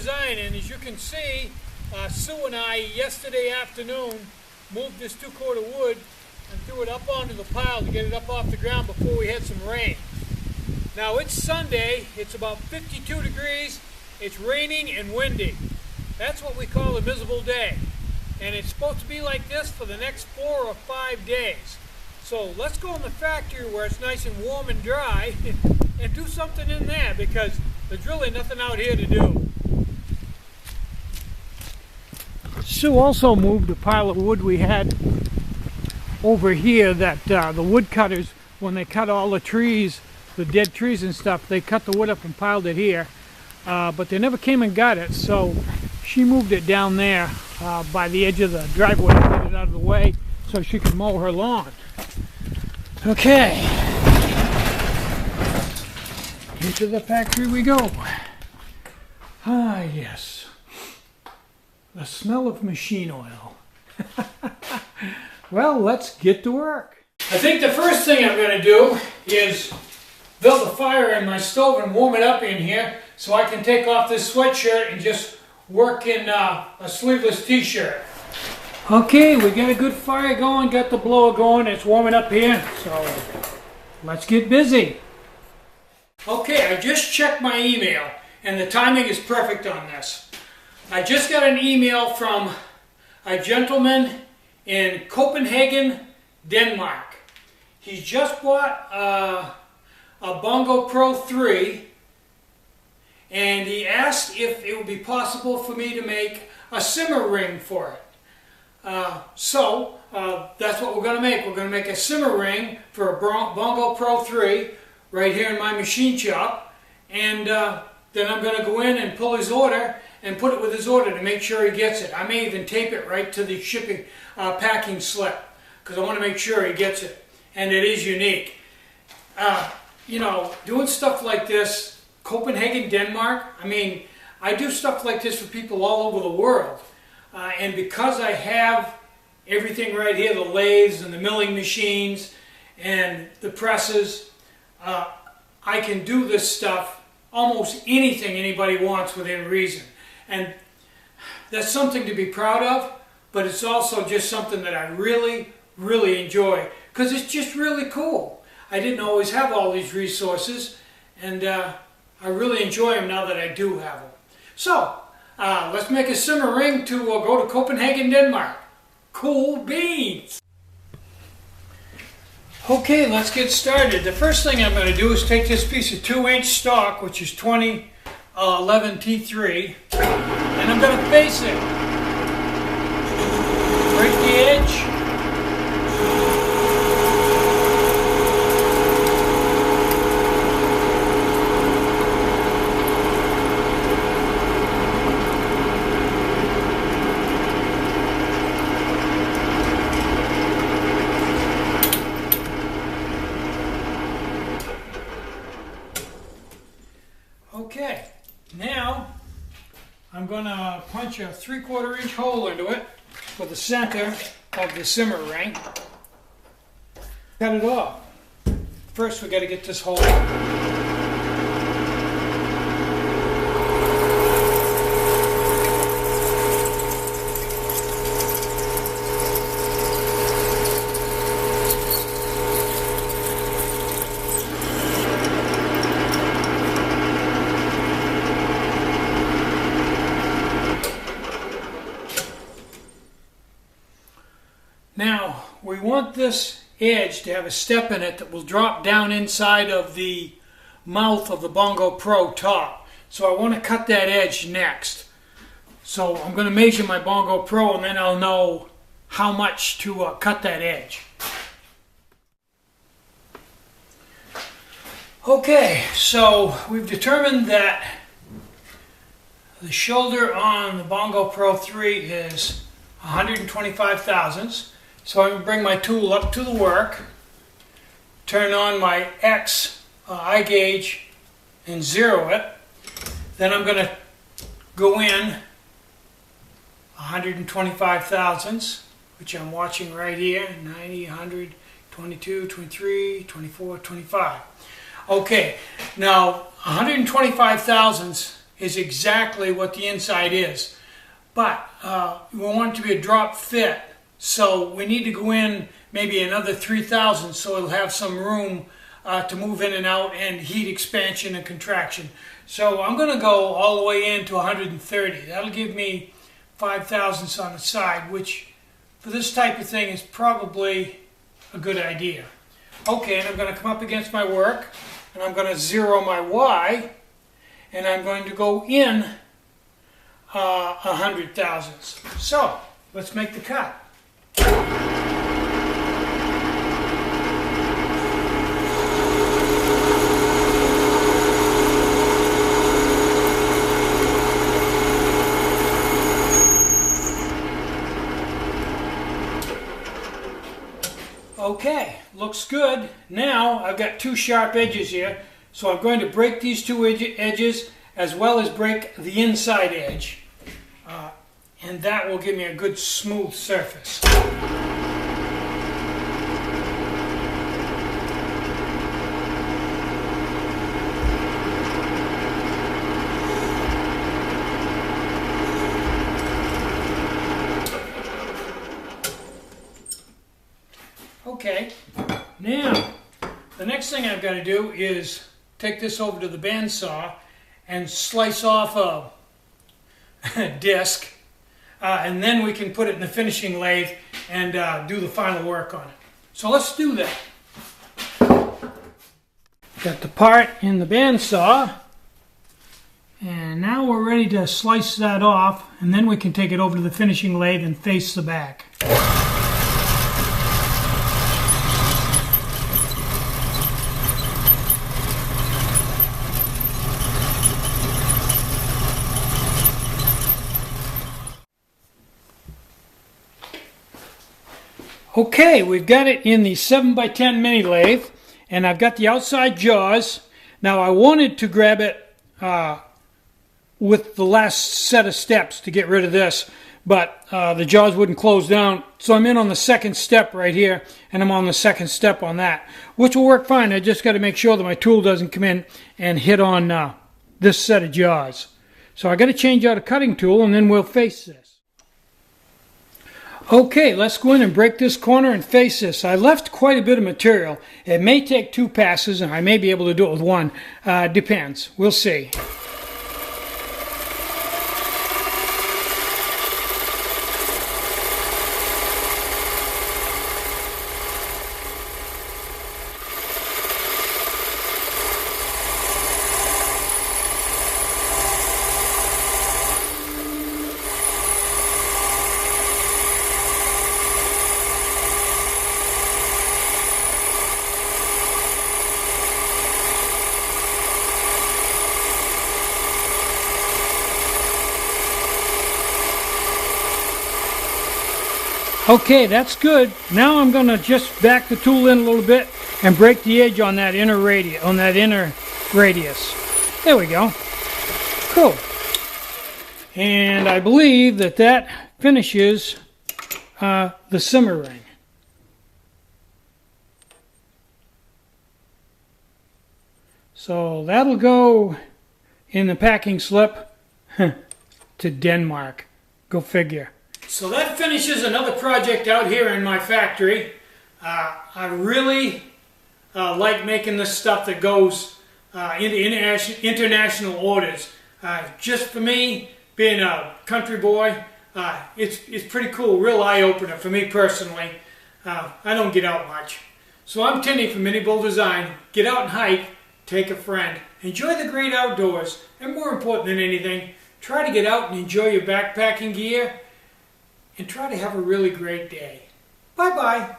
Design, and as you can see, Sue and I yesterday afternoon moved this 2-cord of wood and threw it up onto the pile to get it up off the ground before we had some rain. Now it's Sunday, it's about 52 degrees, it's raining and windy. That's what we call a miserable day. And it's supposed to be like this for the next 4 or 5 days. So let's go in the factory where it's nice and warm and dry and do something in there, because there's really nothing out here to do. Sue also moved a pile of wood we had over here that the woodcutters, when they cut all the trees, the dead trees and stuff, they cut the wood up and piled it here. But they never came and got it, so she moved it down there by the edge of the driveway to get it out of the way so she could mow her lawn. Okay, into the factory we go. Ah, yes, the smell of machine oil. Well, let's get to work. I think the first thing I'm going to do is build a fire in my stove and warm it up in here so I can take off this sweatshirt and just work in a sleeveless t-shirt. Okay, we got a good fire going, got the blower going, it's warming up here, so let's get busy. Okay, I just checked my email and the timing is perfect on this. I just got an email from a gentleman in Copenhagen, Denmark. He's just bought a Bongo Pro 3, and he asked if it would be possible for me to make a simmer ring for it. So that's what we're going to make. We're going to make a simmer ring for a Bongo Pro 3 right here in my machine shop, and then I'm going to go in and pull his order and put it with his order to make sure he gets it. I may even tape it right to the shipping packing slip, because I want to make sure he gets it, and it is unique. You know, doing stuff like this, Copenhagen, Denmark, I mean, I do stuff like this for people all over the world. And because I have everything right here, the lathes and the milling machines and the presses, I can do this stuff, almost anything anybody wants within reason. And that's something to be proud of, but it's also just something that I really, really enjoy, because it's just really cool. I didn't always have all these resources, and I really enjoy them now that I do have them. So, let's make a simmer ring to go to Copenhagen, Denmark. Cool beans! Okay, let's get started. The first thing I'm going to do is take this piece of 2-inch stock, which is 2011 T3, and I'm going to face it. Break the edge. Okay, now I'm going to punch a 3/4 inch hole into it for the center of the simmer ring. Cut it off. First we got to get this hole. Now, we want this edge to have a step in it that will drop down inside of the mouth of the Bongo Pro top. So I want to cut that edge next. So I'm going to measure my Bongo Pro, and then I'll know how much to cut that edge. Okay, so we've determined that the shoulder on the Bongo Pro 3 is 125 thousandths. So I'm going to bring my tool up to the work, turn on my X eye gauge and zero it. Then I'm going to go in 125 thousandths, which I'm watching right here, 90, 100, 22, 23, 24, 25. Okay, now 125 thousandths is exactly what the inside is. But we want it to be a drop fit, so we need to go in maybe another 3,000 so it'll have some room to move in and out and heat expansion and contraction. So I'm going to go all the way in to 130. That'll give me 5 thousandths on the side, which for this type of thing is probably a good idea. Okay, and I'm going to come up against my work, and I'm going to zero my Y, and I'm going to go in 100 thousandths. So, let's make the cut. Okay, looks good. Now I've got two sharp edges here, so I'm going to break these two edges as well as break the inside edge, and that will give me a good smooth surface. Okay, now the next thing I've got to do is take this over to the bandsaw and slice off a disc, and then we can put it in the finishing lathe and do the final work on it. So let's do that. Got the part in the bandsaw, and now we're ready to slice that off, and then we can take it over to the finishing lathe and face the back. Okay, we've got it in the 7x10 mini lathe, and I've got the outside jaws. Now I wanted to grab it with the last set of steps to get rid of this, but the jaws wouldn't close down, so I'm in on the second step right here, and I'm on the second step on that, which will work fine. I just got to make sure that my tool doesn't come in and hit on this set of jaws. So I got to change out a cutting tool, and then we'll face this. Okay, let's go in and break this corner and face this. I left quite a bit of material. It may take 2 passes, and I may be able to do it with 1. Depends. We'll see. Okay, that's good. Now I'm going to just back the tool in a little bit and break the edge on that inner radius. There we go. Cool. And I believe that that finishes the simmer ring. So that'll go in the packing slip to Denmark. Go figure. So that finishes another project out here in my factory. I really like making this stuff that goes into international orders. Just for me, being a country boy, it's pretty cool, real eye-opener for me personally. I don't get out much. So I'm Tinny from minibulldesign. Get out and hike, take a friend, enjoy the great outdoors, and more important than anything, try to get out and enjoy your backpacking gear, and try to have a really great day. Bye-bye.